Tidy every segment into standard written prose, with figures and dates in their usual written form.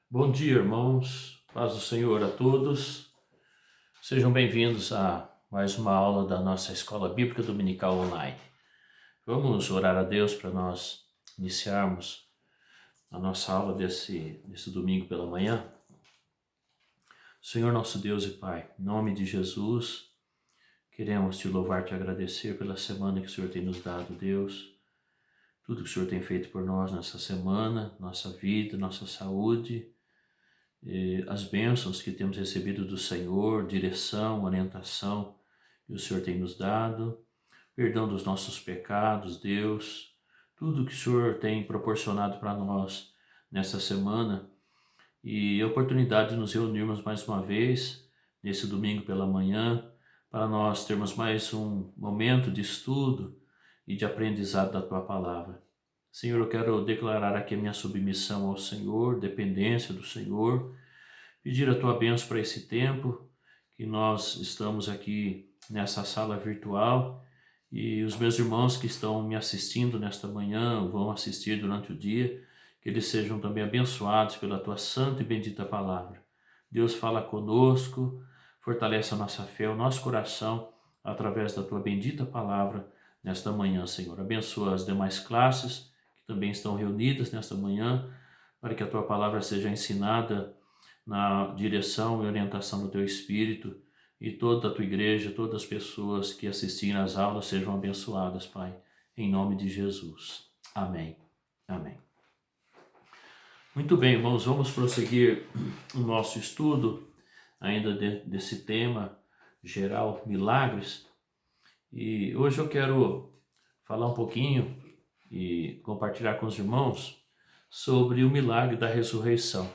Bom dia, irmãos. Paz do Senhor a todos. Sejam bem-vindos a mais uma aula da nossa Escola Bíblica Dominical Online. Vamos orar a Deus para nós iniciarmos a nossa aula desse domingo pela manhã. Senhor nosso Deus e Pai, em nome de Jesus, queremos te louvar e te agradecer pela semana que o Senhor tem nos dado, Deus. Tudo que o Senhor tem feito por nós nessa semana, nossa vida, nossa saúde, as bênçãos que temos recebido do Senhor, direção, orientação que o Senhor tem nos dado, perdão dos nossos pecados, Deus, tudo que o Senhor tem proporcionado para nós nessa semana e a oportunidade de nos reunirmos mais uma vez nesse domingo pela manhã para nós termos mais um momento de estudo e de aprendizado da Tua Palavra. Senhor, eu quero declarar aqui a minha submissão ao Senhor, dependência do Senhor, pedir a Tua bênção para esse tempo que nós estamos aqui nessa sala virtual e os meus irmãos que estão me assistindo nesta manhã, vão assistir durante o dia, que eles sejam também abençoados pela Tua santa e bendita palavra. Deus fala conosco, fortalece a nossa fé, o nosso coração, através da Tua bendita palavra nesta manhã, Senhor. Abençoa as demais classes que também estão reunidas nesta manhã, para que a Tua palavra seja ensinada na direção e orientação do Teu Espírito, e toda a Tua igreja, todas as pessoas que assistirem às aulas sejam abençoadas, Pai, em nome de Jesus. Amém. Amém. Muito bem, irmãos, vamos prosseguir o nosso estudo ainda desse tema geral, milagres. E hoje eu quero falar um pouquinho e compartilhar com os irmãos sobre o milagre da ressurreição.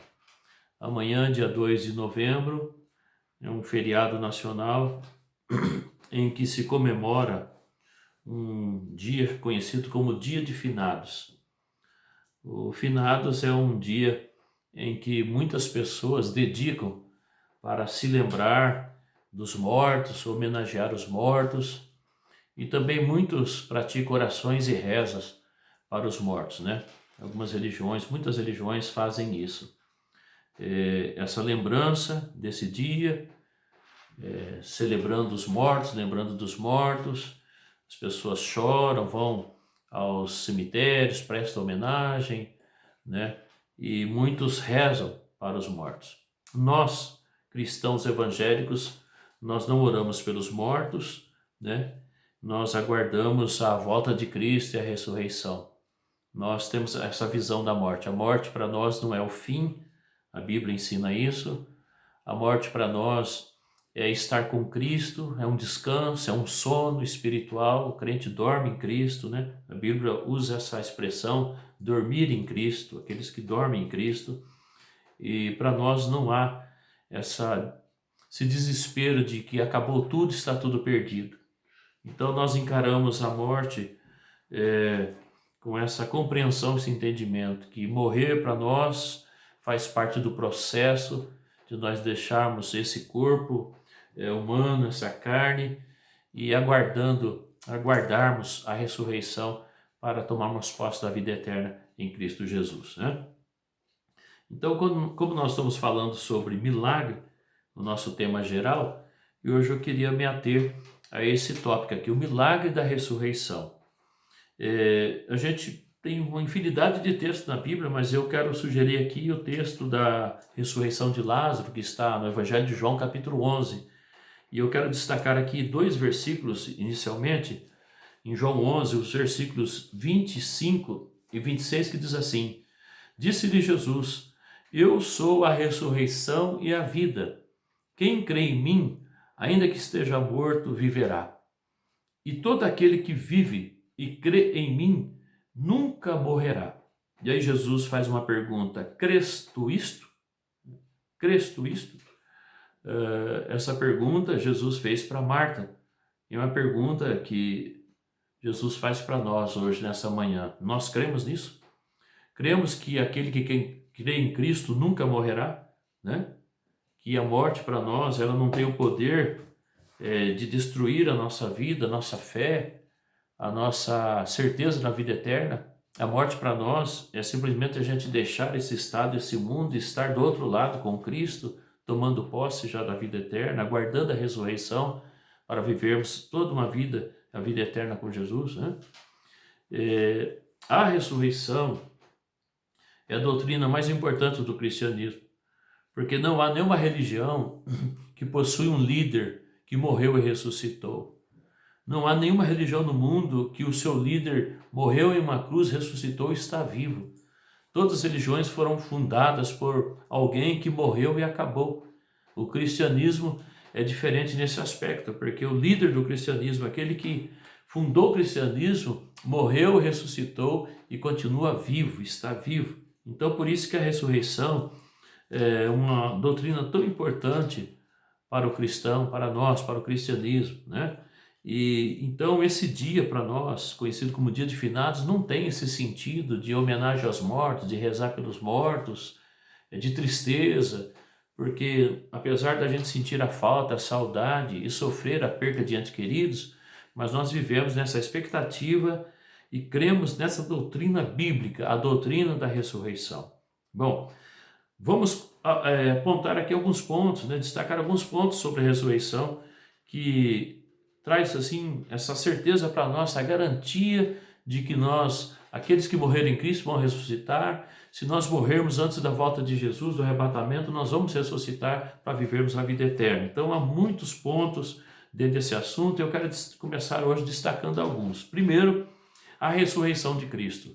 Amanhã, dia 2 de novembro, é um feriado nacional em que se comemora um dia conhecido como Dia de Finados. O Finados é um dia em que muitas pessoas dedicam para se lembrar dos mortos, homenagear os mortos, e também muitos praticam orações e rezas para os mortos, né? Algumas religiões, muitas religiões fazem isso. Essa lembrança desse dia, celebrando os mortos, lembrando dos mortos, as pessoas choram, vão aos cemitérios, prestam homenagem, né? E muitos rezam para os mortos. Nós, cristãos evangélicos, nós não oramos pelos mortos, né? Nós aguardamos a volta de Cristo e a ressurreição. Nós temos essa visão da morte. A morte para nós não é o fim, a Bíblia ensina isso. A morte para nós é estar com Cristo, é um descanso, é um sono espiritual. O crente dorme em Cristo, né? A Bíblia usa essa expressão, dormir em Cristo, aqueles que dormem em Cristo. E para nós não há esse desespero de que acabou tudo, está tudo perdido. Então nós encaramos a morte com essa compreensão, esse entendimento, que morrer para nós faz parte do processo de nós deixarmos esse corpo humano, essa carne, e aguardarmos a ressurreição para tomarmos posse da vida eterna em Cristo Jesus, né? Então, como nós estamos falando sobre milagre, no nosso tema geral, e hoje eu queria me ater a esse tópico aqui, o milagre da ressurreição. A gente tem uma infinidade de textos na Bíblia, mas eu quero sugerir aqui o texto da ressurreição de Lázaro, que está no Evangelho de João, capítulo 11. E eu quero destacar aqui dois versículos inicialmente, em João 11, os versículos 25 e 26, que diz assim: Disse-lhe Jesus: Eu sou a ressurreição e a vida. Quem crê em mim, ainda que esteja morto, viverá. E todo aquele que vive e crê em mim, nunca morrerá. E aí Jesus faz uma pergunta: crês tu isto? Crês tu isto? Essa pergunta Jesus fez para Marta. É uma pergunta que Jesus faz para nós hoje, nessa manhã. Nós cremos nisso? Cremos que aquele que crê em Cristo nunca morrerá, né? Que a morte para nós, ela não tem o poder de destruir a nossa vida, a nossa fé, a nossa certeza na vida eterna. A morte para nós é simplesmente a gente deixar esse estado, esse mundo, e estar do outro lado com Cristo, tomando posse já da vida eterna, aguardando a ressurreição para vivermos toda uma vida, a vida eterna com Jesus, né? A ressurreição é a doutrina mais importante do cristianismo, porque não há nenhuma religião que possui um líder que morreu e ressuscitou. Não há nenhuma religião no mundo que o seu líder morreu em uma cruz, ressuscitou e está vivo. Todas as religiões foram fundadas por alguém que morreu e acabou. O cristianismo é diferente nesse aspecto, porque o líder do cristianismo, aquele que fundou o cristianismo, morreu, ressuscitou e continua vivo, está vivo. Então, por isso que a ressurreição é uma doutrina tão importante para o cristão, para nós, para o cristianismo, né? E então esse dia para nós, conhecido como Dia de Finados, não tem esse sentido de homenagem aos mortos, de rezar pelos mortos, de tristeza, porque apesar da gente sentir a falta, a saudade e sofrer a perda de entes queridos, mas nós vivemos nessa expectativa e cremos nessa doutrina bíblica, a doutrina da ressurreição. Bom, vamos apontar aqui alguns pontos, né, destacar alguns pontos sobre a ressurreição que traz assim essa certeza para nós, a garantia de que nós, aqueles que morreram em Cristo, vão ressuscitar. Se nós morrermos antes da volta de Jesus, do arrebatamento, nós vamos ressuscitar para vivermos a vida eterna. Então há muitos pontos dentro desse assunto e eu quero começar hoje destacando alguns. Primeiro, a ressurreição de Cristo.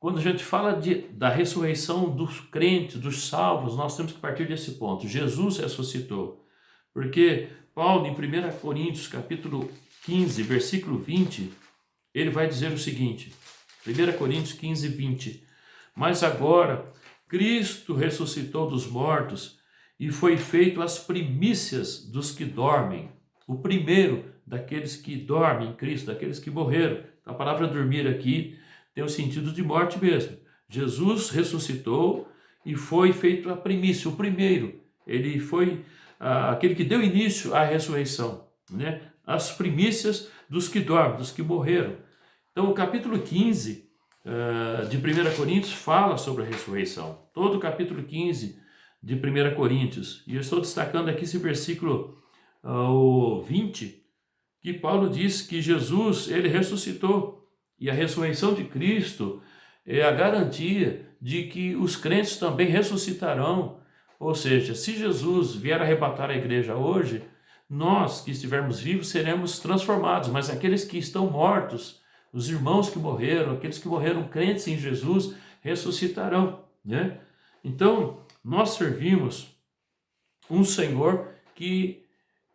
Quando a gente fala da ressurreição dos crentes, dos salvos, nós temos que partir desse ponto. Jesus ressuscitou. Porque Paulo, em 1 Coríntios, capítulo 15, versículo 20, ele vai dizer o seguinte, 1 Coríntios 15, 20, mas agora Cristo ressuscitou dos mortos e foi feito as primícias dos que dormem. O primeiro daqueles que dormem em Cristo, daqueles que morreram. A palavra dormir aqui tem o sentido de morte mesmo. Jesus ressuscitou e foi feito a primícia, o primeiro. Ele foi aquele que deu início à ressurreição, né? As primícias dos que dormem, dos que morreram. Então o capítulo 15 de 1 Coríntios fala sobre a ressurreição. Todo o capítulo 15 de 1 Coríntios. E eu estou destacando aqui esse versículo 20, que Paulo diz que Jesus, ele ressuscitou. E a ressurreição de Cristo é a garantia de que os crentes também ressuscitarão. Ou seja, se Jesus vier arrebatar a igreja hoje, nós que estivermos vivos seremos transformados, mas aqueles que estão mortos, os irmãos que morreram, aqueles que morreram crentes em Jesus, ressuscitarão, né? Então, nós servimos um Senhor que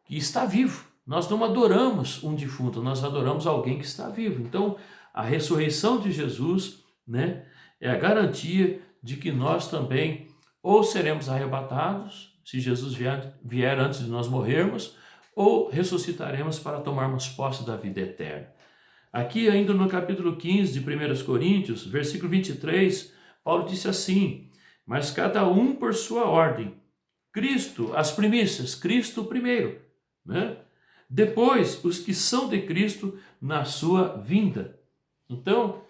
está vivo. Nós não adoramos um defunto, nós adoramos alguém que está vivo. Então, a ressurreição de Jesus, né, é a garantia de que nós também ou seremos arrebatados, se Jesus vier antes de nós morrermos, ou ressuscitaremos para tomarmos posse da vida eterna. Aqui ainda no capítulo 15 de 1 Coríntios, versículo 23, Paulo disse assim, mas cada um por sua ordem. Cristo, as primícias, Cristo primeiro, né? Depois, os que são de Cristo na sua vinda. Então,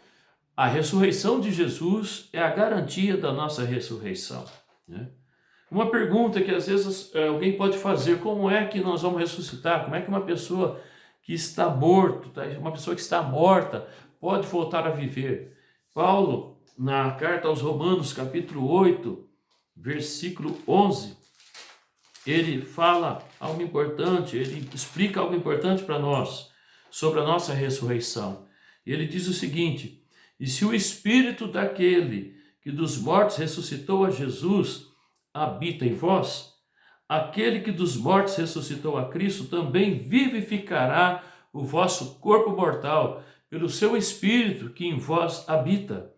a ressurreição de Jesus é a garantia da nossa ressurreição, né? Uma pergunta que às vezes alguém pode fazer, como é que nós vamos ressuscitar? Como é que uma pessoa que está uma pessoa que está morta, pode voltar a viver? Paulo, na carta aos Romanos, capítulo 8, versículo 11, ele fala algo importante, ele explica algo importante para nós, sobre a nossa ressurreição. E ele diz o seguinte, e se o Espírito daquele que dos mortos ressuscitou a Jesus habita em vós, aquele que dos mortos ressuscitou a Cristo também vivificará o vosso corpo mortal pelo seu Espírito que em vós habita.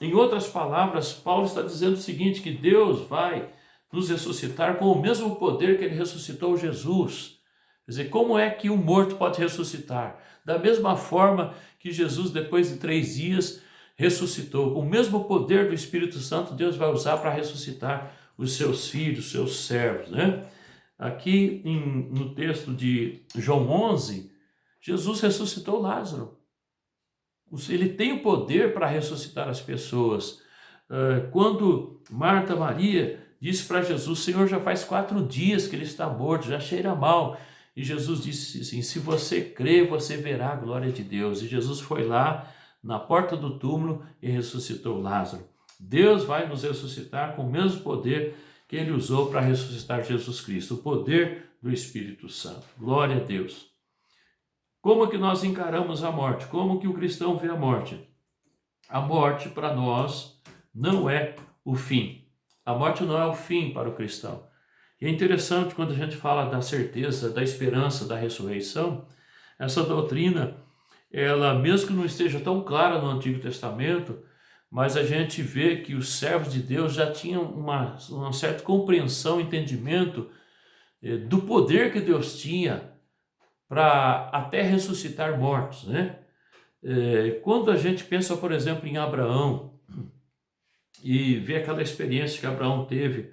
Em outras palavras, Paulo está dizendo o seguinte, que Deus vai nos ressuscitar com o mesmo poder que ele ressuscitou Jesus. Quer dizer, como é que um morto pode ressuscitar? Da mesma forma que Jesus, depois de 3 dias, ressuscitou. O mesmo poder do Espírito Santo Deus vai usar para ressuscitar os seus filhos, os seus servos, né? Aqui no texto de João 11, Jesus ressuscitou Lázaro. Ele tem o poder para ressuscitar as pessoas. Quando Marta Maria disse para Jesus: Senhor, já faz 4 dias que ele está morto, já cheira mal. E Jesus disse assim: se você crer, você verá a glória de Deus. E Jesus foi lá na porta do túmulo e ressuscitou Lázaro. Deus vai nos ressuscitar com o mesmo poder que ele usou para ressuscitar Jesus Cristo, o poder do Espírito Santo. Glória a Deus. Como que nós encaramos a morte? Como que o cristão vê a morte? A morte para nós não é o fim. A morte não é o fim para o cristão. E é interessante quando a gente fala da certeza, da esperança, da ressurreição, essa doutrina, ela mesmo que não esteja tão clara no Antigo Testamento, mas a gente vê que os servos de Deus já tinham uma certa compreensão, entendimento do poder que Deus tinha para até ressuscitar mortos, né? Quando a gente pensa, por exemplo, em Abraão e vê aquela experiência que Abraão teve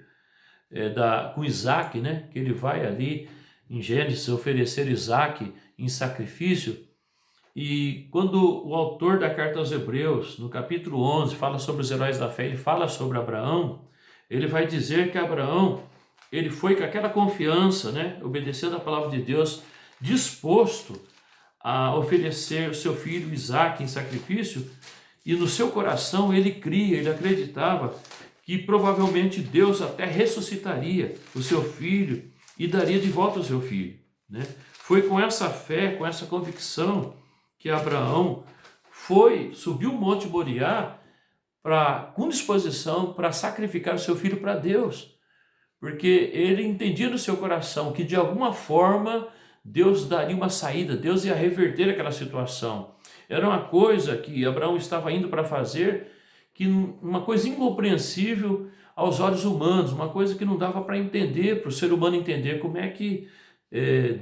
com Isaac, né? Que ele vai ali em Gênesis oferecer Isaac em sacrifício. E quando o autor da carta aos Hebreus, no capítulo 11, fala sobre os heróis da fé, ele fala sobre Abraão, ele vai dizer que Abraão, ele foi com aquela confiança, né? Obedecendo a palavra de Deus, disposto a oferecer o seu filho Isaac em sacrifício, e no seu coração ele cria, ele acreditava que provavelmente Deus até ressuscitaria o seu filho e daria de volta o seu filho, né? Foi com essa fé, com essa convicção que Abraão subiu o Monte Moriá com disposição para sacrificar o seu filho para Deus, porque ele entendia no seu coração que de alguma forma Deus daria uma saída, Deus ia reverter aquela situação. Era uma coisa que Abraão estava indo para fazer, que uma coisa incompreensível aos olhos humanos, uma coisa que não dava para entender, para o ser humano entender como é que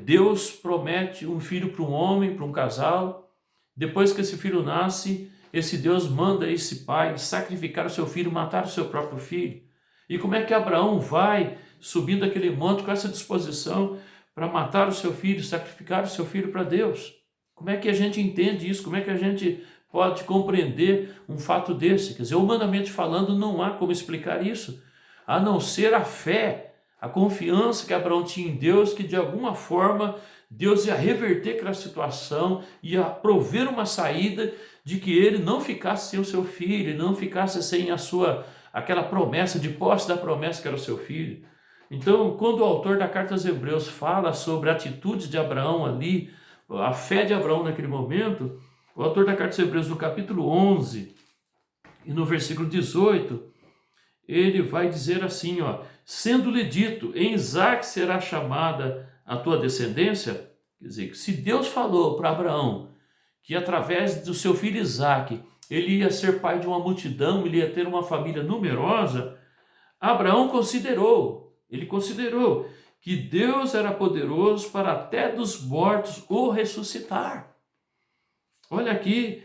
Deus promete um filho para um homem, para um casal. Depois que esse filho nasce, esse Deus manda esse pai sacrificar o seu filho, matar o seu próprio filho. E como é que Abraão vai subindo aquele monte com essa disposição para matar o seu filho, sacrificar o seu filho para Deus? Como é que a gente entende isso? Como é que a gente pode compreender um fato desse? Quer dizer, humanamente falando, não há como explicar isso, a não ser a fé, a confiança que Abraão tinha em Deus, que de alguma forma Deus ia reverter aquela situação, ia prover uma saída de que ele não ficasse sem o seu filho, não ficasse sem aquela promessa, de posse da promessa que era o seu filho. Então, quando o autor da carta aos Hebreus fala sobre a atitude de Abraão ali, a fé de Abraão naquele momento, o autor da carta aos Hebreus, no capítulo 11 e no versículo 18, ele vai dizer assim, sendo-lhe dito, em Isaac será chamada a tua descendência. Quer dizer, se Deus falou para Abraão que através do seu filho Isaac ele ia ser pai de uma multidão, ele ia ter uma família numerosa, Abraão considerou que Deus era poderoso para até dos mortos o ressuscitar. Olha aqui,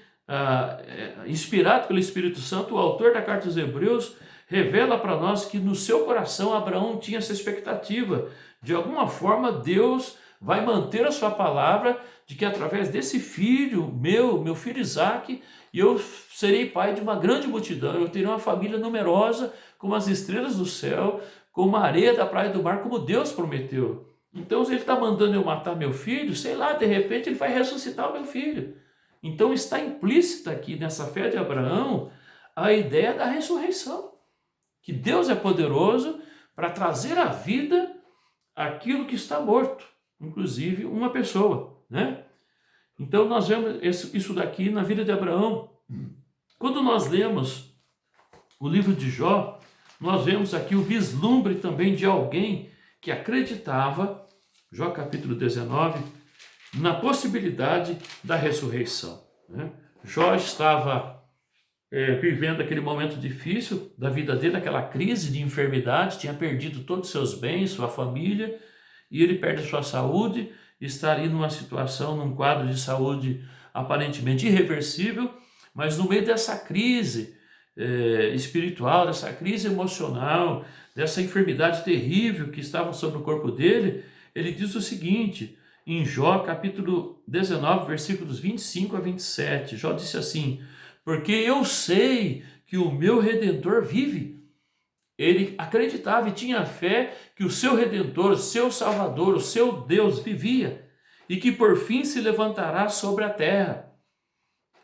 inspirado pelo Espírito Santo, o autor da carta aos Hebreus revela para nós que no seu coração Abraão tinha essa expectativa. De alguma forma Deus vai manter a sua palavra de que através desse filho, meu filho Isaac, eu serei pai de uma grande multidão, eu terei uma família numerosa, como as estrelas do céu, como a areia da praia do mar, como Deus prometeu. Então, se ele está mandando eu matar meu filho, sei lá, de repente ele vai ressuscitar o meu filho. Então, está implícita aqui nessa fé de Abraão a ideia da ressurreição, que Deus é poderoso para trazer à vida aquilo que está morto, inclusive uma pessoa, né? Então nós vemos isso daqui na vida de Abraão. Quando nós lemos o livro de Jó, nós vemos aqui o vislumbre também de alguém que acreditava, Jó capítulo 19, na possibilidade da ressurreição, né? Jó estava vivendo aquele momento difícil da vida dele, aquela crise de enfermidade, tinha perdido todos os seus bens, sua família, e ele perde sua saúde, está ali numa situação, num quadro de saúde aparentemente irreversível, mas no meio dessa crise espiritual, dessa crise emocional, dessa enfermidade terrível que estava sobre o corpo dele, ele diz o seguinte: em Jó capítulo 19, versículos 25 a 27. Jó disse assim: porque eu sei que o meu Redentor vive. Ele acreditava e tinha fé que o seu Redentor, o seu Salvador, o seu Deus vivia e que por fim se levantará sobre a terra.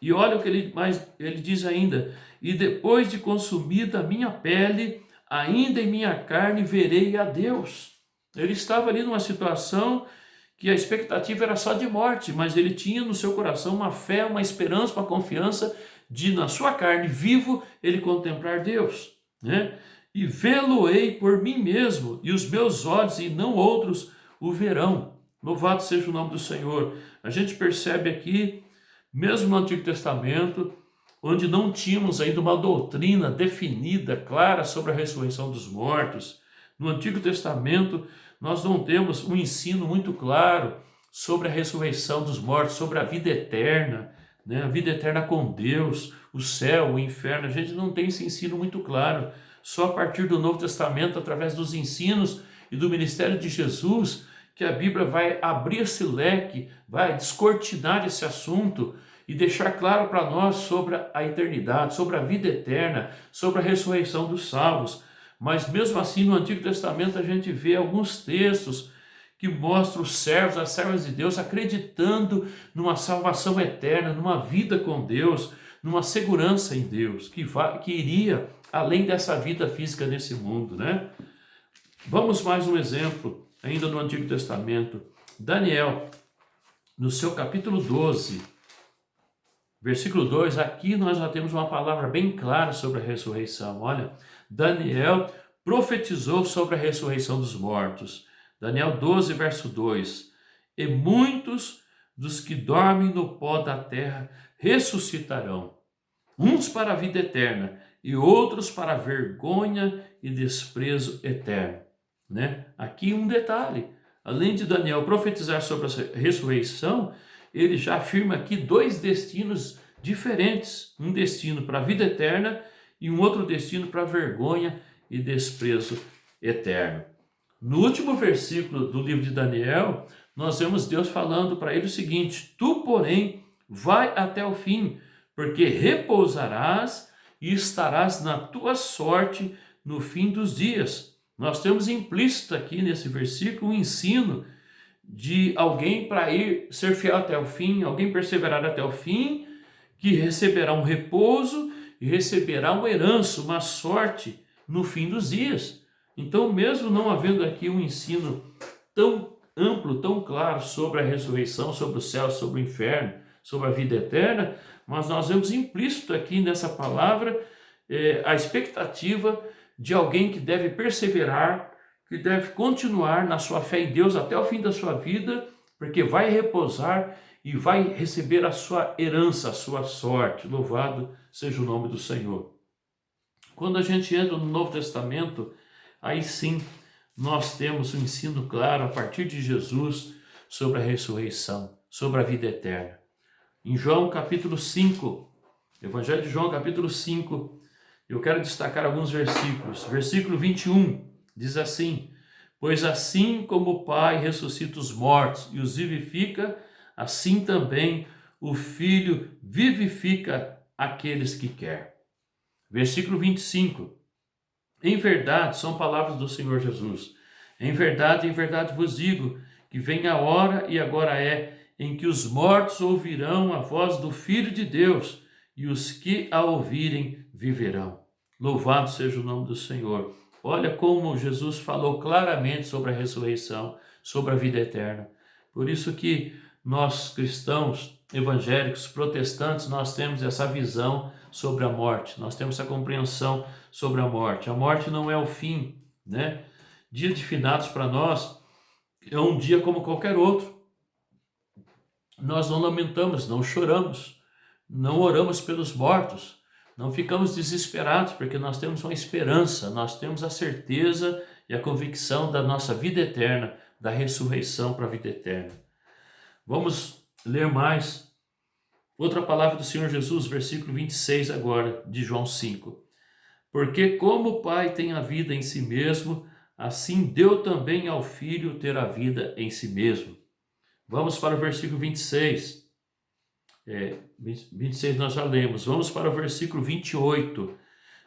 E olha o que ele diz ainda: e depois de consumida a minha pele, ainda em minha carne verei a Deus. Ele estava ali numa situação que a expectativa era só de morte, mas ele tinha no seu coração uma fé, uma esperança, uma confiança de na sua carne, vivo, ele contemplar Deus, né? E vê-lo-ei por mim mesmo, e os meus olhos e não outros o verão. Louvado seja o nome do Senhor. A gente percebe aqui, mesmo no Antigo Testamento, onde não tínhamos ainda uma doutrina definida, clara sobre a ressurreição dos mortos, no Antigo Testamento nós não temos um ensino muito claro sobre a ressurreição dos mortos, sobre a vida eterna, né? A vida eterna com Deus, o céu, o inferno. A gente não tem esse ensino muito claro. Só a partir do Novo Testamento, através dos ensinos e do ministério de Jesus, que a Bíblia vai abrir esse leque, vai descortinar esse assunto e deixar claro para nós sobre a eternidade, sobre a vida eterna, sobre a ressurreição dos salvos. Mas mesmo assim, no Antigo Testamento, a gente vê alguns textos que mostram os servos, as servas de Deus, acreditando numa salvação eterna, numa vida com Deus, numa segurança em Deus, que iria além dessa vida física nesse mundo, né? Vamos mais um exemplo, ainda no Antigo Testamento. Daniel, no seu capítulo 12, versículo 2, aqui nós já temos uma palavra bem clara sobre a ressurreição. Olha, Daniel profetizou sobre a ressurreição dos mortos. Daniel 12, verso 2. E muitos dos que dormem no pó da terra ressuscitarão, uns para a vida eterna e outros para a vergonha e desprezo eterno. Né? Aqui um detalhe, além de Daniel profetizar sobre a ressurreição, ele já afirma aqui dois destinos diferentes, um destino para a vida eterna e um outro destino para a vergonha e desprezo eterno. No último versículo do livro de Daniel, nós vemos Deus falando para ele o seguinte: tu, porém, vai até o fim, porque repousarás e estarás na tua sorte no fim dos dias. Nós temos implícito aqui nesse versículo um ensino de alguém para ir ser fiel até o fim, alguém perseverar até o fim, que receberá um repouso e receberá uma herança, uma sorte no fim dos dias. Então, mesmo não havendo aqui um ensino tão amplo, tão claro sobre a ressurreição, sobre o céu, sobre o inferno, sobre a vida eterna, mas nós vemos implícito aqui nessa palavra a expectativa de alguém que deve perseverar, que deve continuar na sua fé em Deus até o fim da sua vida, porque vai repousar e vai receber a sua herança, a sua sorte. Louvado seja o nome do Senhor. Quando a gente entra no Novo Testamento, aí sim nós temos um ensino claro a partir de Jesus sobre a ressurreição, sobre a vida eterna. Em João capítulo 5, Evangelho de João capítulo 5, eu quero destacar alguns versículos. Versículo 21 diz assim: pois assim como o Pai ressuscita os mortos e os vivifica, assim também o Filho vivifica aqueles que quer. Versículo 25. Em verdade, são palavras do Senhor Jesus. Em verdade vos digo, que vem a hora, e agora é, em que os mortos ouvirão a voz do Filho de Deus, e os que a ouvirem viverão. Louvado seja o nome do Senhor. Olha como Jesus falou claramente sobre a ressurreição, sobre a vida eterna. Por isso que nós cristãos, evangélicos, protestantes, nós temos essa visão sobre a morte, nós temos essa compreensão sobre a morte. A morte não é o fim, né? Dia de finados para nós é um dia como qualquer outro. Nós não lamentamos, não choramos, não oramos pelos mortos, não ficamos desesperados, porque nós temos uma esperança, nós temos a certeza e a convicção da nossa vida eterna, da ressurreição para a vida eterna. Vamos ler mais outra palavra do Senhor Jesus, versículo 26 agora, de João 5. Porque como o Pai tem a vida em si mesmo, assim deu também ao Filho ter a vida em si mesmo. Vamos para o versículo 26. 26 nós já lemos. Vamos para o versículo 28.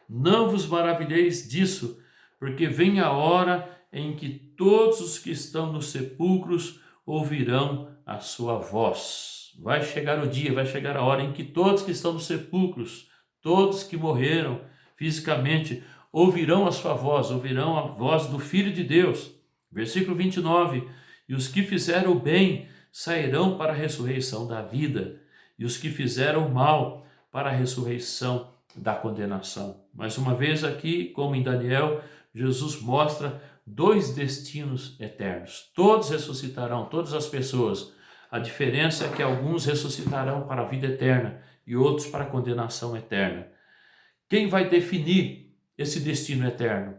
Não vos maravilheis disso, porque vem a hora em que todos os que estão nos sepulcros ouvirão a sua voz. Vai chegar o dia, vai chegar a hora em que todos que estão nos sepulcros, todos que morreram fisicamente, ouvirão a sua voz, ouvirão a voz do Filho de Deus. Versículo 29. E os que fizeram o bem sairão para a ressurreição da vida, e os que fizeram o mal para a ressurreição da condenação. Mais uma vez aqui, como em Daniel, Jesus mostra dois destinos eternos. Todos ressuscitarão, todas as pessoas. A diferença é que alguns ressuscitarão para a vida eterna e outros para a condenação eterna. Quem vai definir esse destino eterno?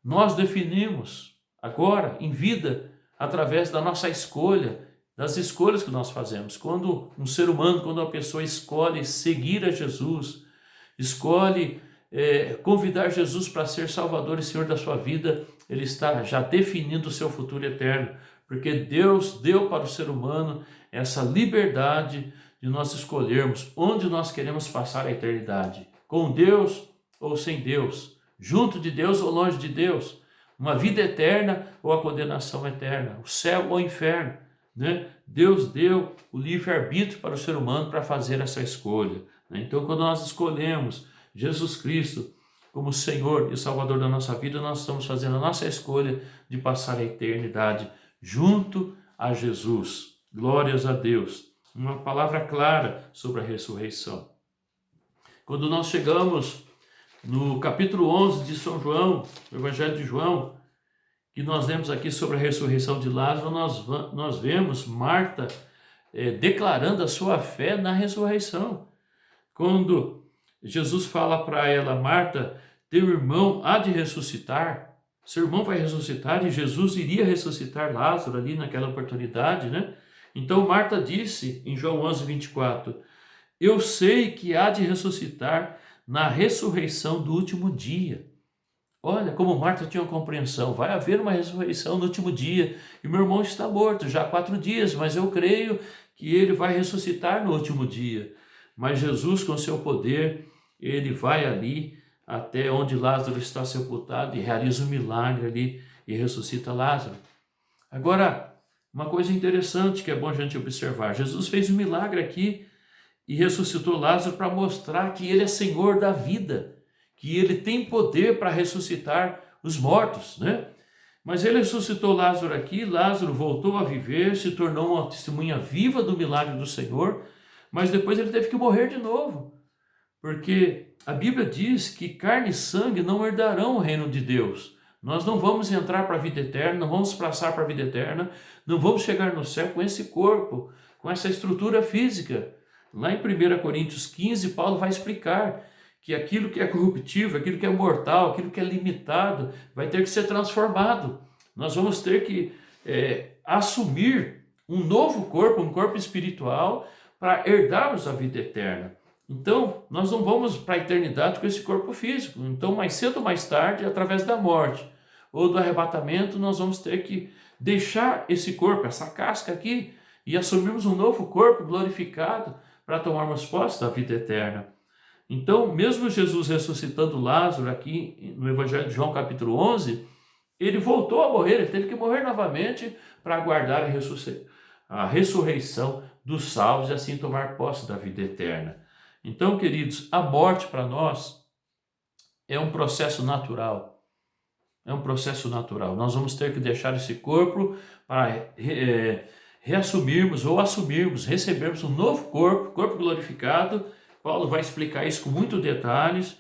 Nós definimos agora, em vida, através da nossa escolha, das escolhas que nós fazemos. Quando um ser humano, quando uma pessoa escolhe seguir a Jesus, escolhe convidar Jesus para ser Salvador e Senhor da sua vida, ele está já definindo o seu futuro eterno, porque Deus deu para o ser humano essa liberdade de nós escolhermos onde nós queremos passar a eternidade, com Deus ou sem Deus, junto de Deus ou longe de Deus, uma vida eterna ou a condenação eterna, o céu ou o inferno, né? Deus deu o livre-arbítrio para o ser humano para fazer essa escolha, né? Então, quando nós escolhemos Jesus Cristo como Senhor e Salvador da nossa vida, nós estamos fazendo a nossa escolha de passar a eternidade junto a Jesus. Glórias a Deus. Uma palavra clara sobre a ressurreição. Quando nós chegamos no capítulo 11 de São João, no Evangelho de João, que nós lemos aqui sobre a ressurreição de Lázaro, nós vemos Marta declarando a sua fé na ressurreição. Quando Jesus fala para ela: Marta, teu irmão há de ressuscitar, seu irmão vai ressuscitar, e Jesus iria ressuscitar Lázaro ali naquela oportunidade, né? Então Marta disse em João 11, 24, eu sei que há de ressuscitar na ressurreição do último dia. Olha como Marta tinha uma compreensão, vai haver uma ressurreição no último dia, e meu irmão está morto já há 4 dias, mas eu creio que ele vai ressuscitar no último dia. Mas Jesus, com seu poder, ele vai ali até onde Lázaro está sepultado e realiza um milagre ali e ressuscita Lázaro. Agora, uma coisa interessante que é bom a gente observar, Jesus fez um milagre aqui e ressuscitou Lázaro para mostrar que ele é Senhor da vida, que ele tem poder para ressuscitar os mortos, né? Mas ele ressuscitou Lázaro aqui, Lázaro voltou a viver, se tornou uma testemunha viva do milagre do Senhor, mas depois ele teve que morrer de novo, porque a Bíblia diz que carne e sangue não herdarão o reino de Deus. Nós não vamos entrar para a vida eterna, não vamos passar para a vida eterna, não vamos chegar no céu com esse corpo, com essa estrutura física. Lá em 1 Coríntios 15, Paulo vai explicar que aquilo que é corruptível, aquilo que é mortal, aquilo que é limitado, vai ter que ser transformado. Nós vamos ter que assumir um novo corpo, um corpo espiritual, para herdarmos a vida eterna. Então, nós não vamos para a eternidade com esse corpo físico. Então, mais cedo ou mais tarde, através da morte ou do arrebatamento, nós vamos ter que deixar esse corpo, essa casca aqui, e assumirmos um novo corpo glorificado para tomarmos posse da vida eterna. Então, mesmo Jesus ressuscitando Lázaro aqui no Evangelho de João capítulo 11, ele voltou a morrer, ele teve que morrer novamente para aguardar a ressurreição dos salvos e assim tomar posse da vida eterna. Então, queridos, a morte para nós é um processo natural. É um processo natural. Nós vamos ter que deixar esse corpo para reassumirmos ou assumirmos, recebermos um novo corpo glorificado. Paulo vai explicar isso com muitos detalhes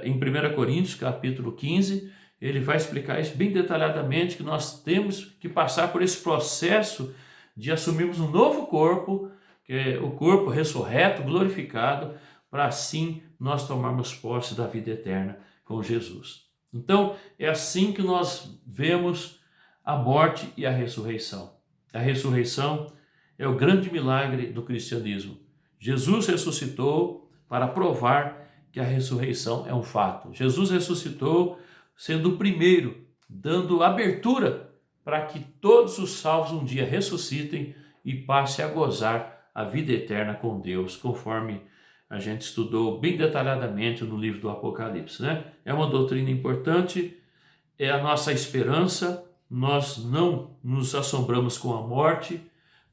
em 1 Coríntios capítulo 15. Ele vai explicar isso bem detalhadamente, que nós temos que passar por esse processo de assumirmos um novo corpo, que é o corpo ressurreto, glorificado, para assim nós tomarmos posse da vida eterna com Jesus. Então, é assim que nós vemos a morte e a ressurreição. A ressurreição é o grande milagre do cristianismo. Jesus ressuscitou para provar que a ressurreição é um fato. Jesus ressuscitou sendo o primeiro, dando abertura para que todos os salvos um dia ressuscitem e passe a gozar a vida eterna com Deus, conforme a gente estudou bem detalhadamente no livro do Apocalipse, né? É uma doutrina importante, é a nossa esperança. Nós não nos assombramos com a morte,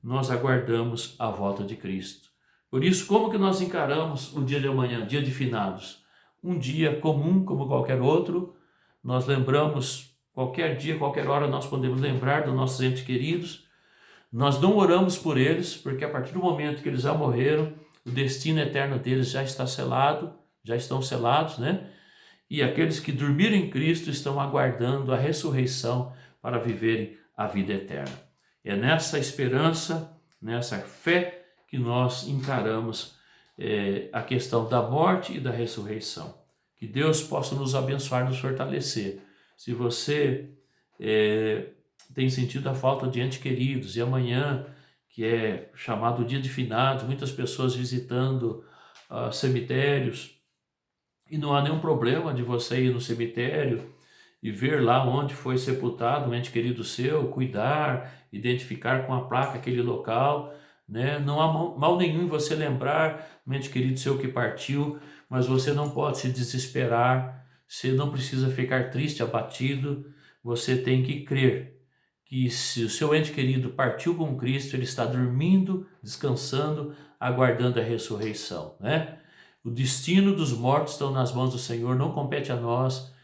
nós aguardamos a volta de Cristo. Por isso, como que nós encaramos o dia de amanhã, dia de finados? Um dia comum como qualquer outro. Nós lembramos, qualquer dia, qualquer hora, nós podemos lembrar dos nossos entes queridos. Nós não oramos por eles, porque a partir do momento que eles já morreram, o destino eterno deles já está selado, já estão selados, né? E aqueles que dormiram em Cristo estão aguardando a ressurreição para viverem a vida eterna. É nessa esperança, nessa fé que nós encaramos a questão da morte e da ressurreição. Que Deus possa nos abençoar, nos fortalecer. Se você tem sentido a falta de entes queridos, e amanhã, que é chamado dia de finados, muitas pessoas visitando cemitérios, e não há nenhum problema de você ir no cemitério e ver lá onde foi sepultado um ente querido seu, cuidar, identificar com a placa aquele local, né? Não há mal nenhum em você lembrar um ente querido seu que partiu, mas você não pode se desesperar, você não precisa ficar triste, abatido, você tem que crer que se o seu ente querido partiu com Cristo, ele está dormindo, descansando, aguardando a ressurreição, né? O destino dos mortos estão nas mãos do Senhor, não compete a nós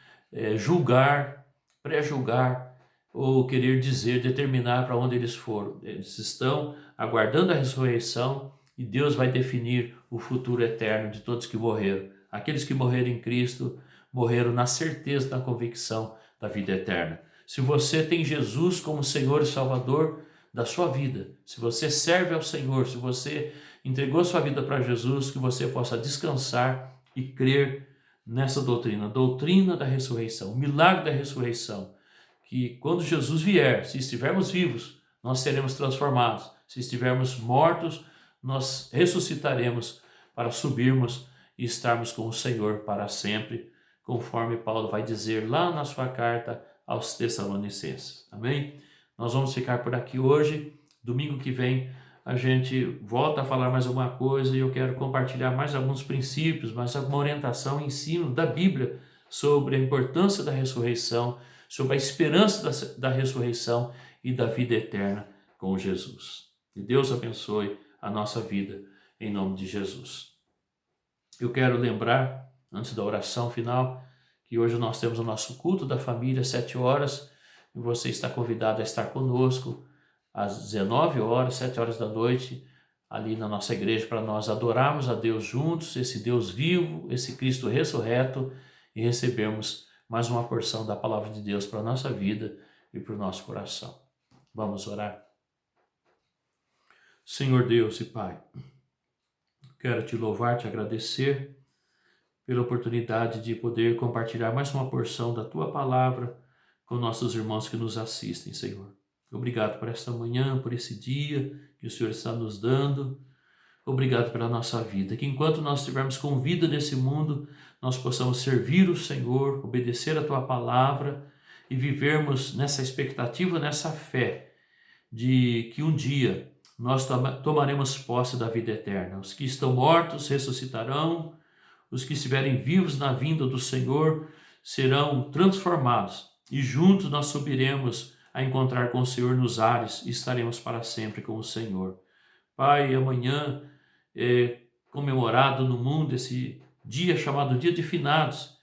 julgar, pré-julgar ou querer dizer, determinar para onde eles foram. Eles estão aguardando a ressurreição e Deus vai definir o futuro eterno de todos que morreram. Aqueles que morreram em Cristo morreram na certeza, na convicção da vida eterna. Se você tem Jesus como Senhor e Salvador da sua vida, se você serve ao Senhor, se você entregou sua vida para Jesus, que você possa descansar e crer nessa doutrina, a doutrina da ressurreição, o milagre da ressurreição, que quando Jesus vier, se estivermos vivos, nós seremos transformados, se estivermos mortos, nós ressuscitaremos para subirmos e estarmos com o Senhor para sempre, conforme Paulo vai dizer lá na sua carta aos Tessalonicenses. Amém? Nós vamos ficar por aqui hoje. Domingo que vem a gente volta a falar mais alguma coisa e eu quero compartilhar mais alguns princípios, mais alguma orientação, ensino da Bíblia sobre a importância da ressurreição, sobre a esperança da ressurreição e da vida eterna com Jesus. Que Deus abençoe a nossa vida em nome de Jesus. Eu quero lembrar, antes da oração final, que hoje nós temos o nosso culto da família, 7 horas, e você está convidado a estar conosco às 19 horas, 7 horas da noite, ali na nossa igreja, para nós adorarmos a Deus juntos, esse Deus vivo, esse Cristo ressurreto, e recebermos mais uma porção da palavra de Deus para a nossa vida e para o nosso coração. Vamos orar? Senhor Deus e Pai, quero te louvar, te agradecer pela oportunidade de poder compartilhar mais uma porção da Tua palavra com nossos irmãos que nos assistem, Senhor. Obrigado por esta manhã, por esse dia que o Senhor está nos dando. Obrigado pela nossa vida, que enquanto nós estivermos com vida nesse mundo, nós possamos servir o Senhor, obedecer a Tua palavra e vivermos nessa expectativa, nessa fé de que um dia nós tomaremos posse da vida eterna. Os que estão mortos ressuscitarão, os que estiverem vivos na vinda do Senhor serão transformados e juntos nós subiremos a encontrar com o Senhor nos ares e estaremos para sempre com o Senhor. Pai, amanhã é comemorado no mundo esse dia chamado Dia de Finados,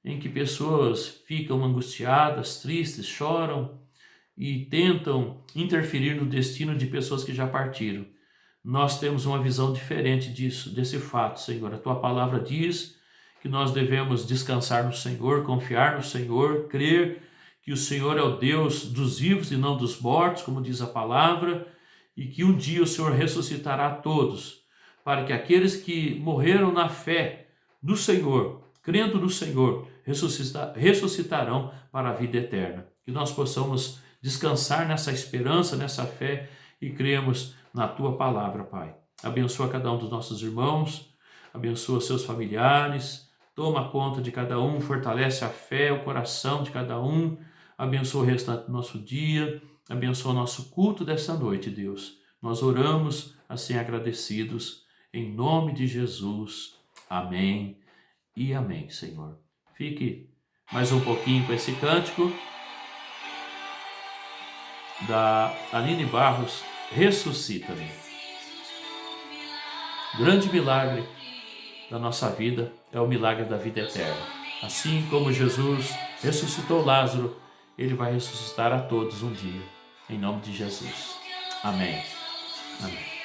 em que pessoas ficam angustiadas, tristes, choram e tentam interferir no destino de pessoas que já partiram. Nós temos uma visão diferente disso, desse fato, Senhor. A Tua palavra diz que nós devemos descansar no Senhor, confiar no Senhor, crer que o Senhor é o Deus dos vivos e não dos mortos, como diz a palavra, e que um dia o Senhor ressuscitará todos, para que aqueles que morreram na fé no Senhor, crendo no Senhor, ressuscitarão para a vida eterna. Que nós possamos descansar nessa esperança, nessa fé e cremos na Tua palavra, Pai. Abençoa cada um dos nossos irmãos, abençoa seus familiares, toma conta de cada um, fortalece a fé, o coração de cada um, abençoa o restante do nosso dia, abençoa o nosso culto dessa noite, Deus. Nós oramos assim agradecidos, em nome de Jesus. Amém e amém, Senhor. Fique mais um pouquinho com esse cântico da Aline Barros, Ressuscita-me. Grande milagre da nossa vida é o milagre da vida eterna. Assim como Jesus ressuscitou Lázaro, Ele vai ressuscitar a todos um dia. Em nome de Jesus. Amém. Amém.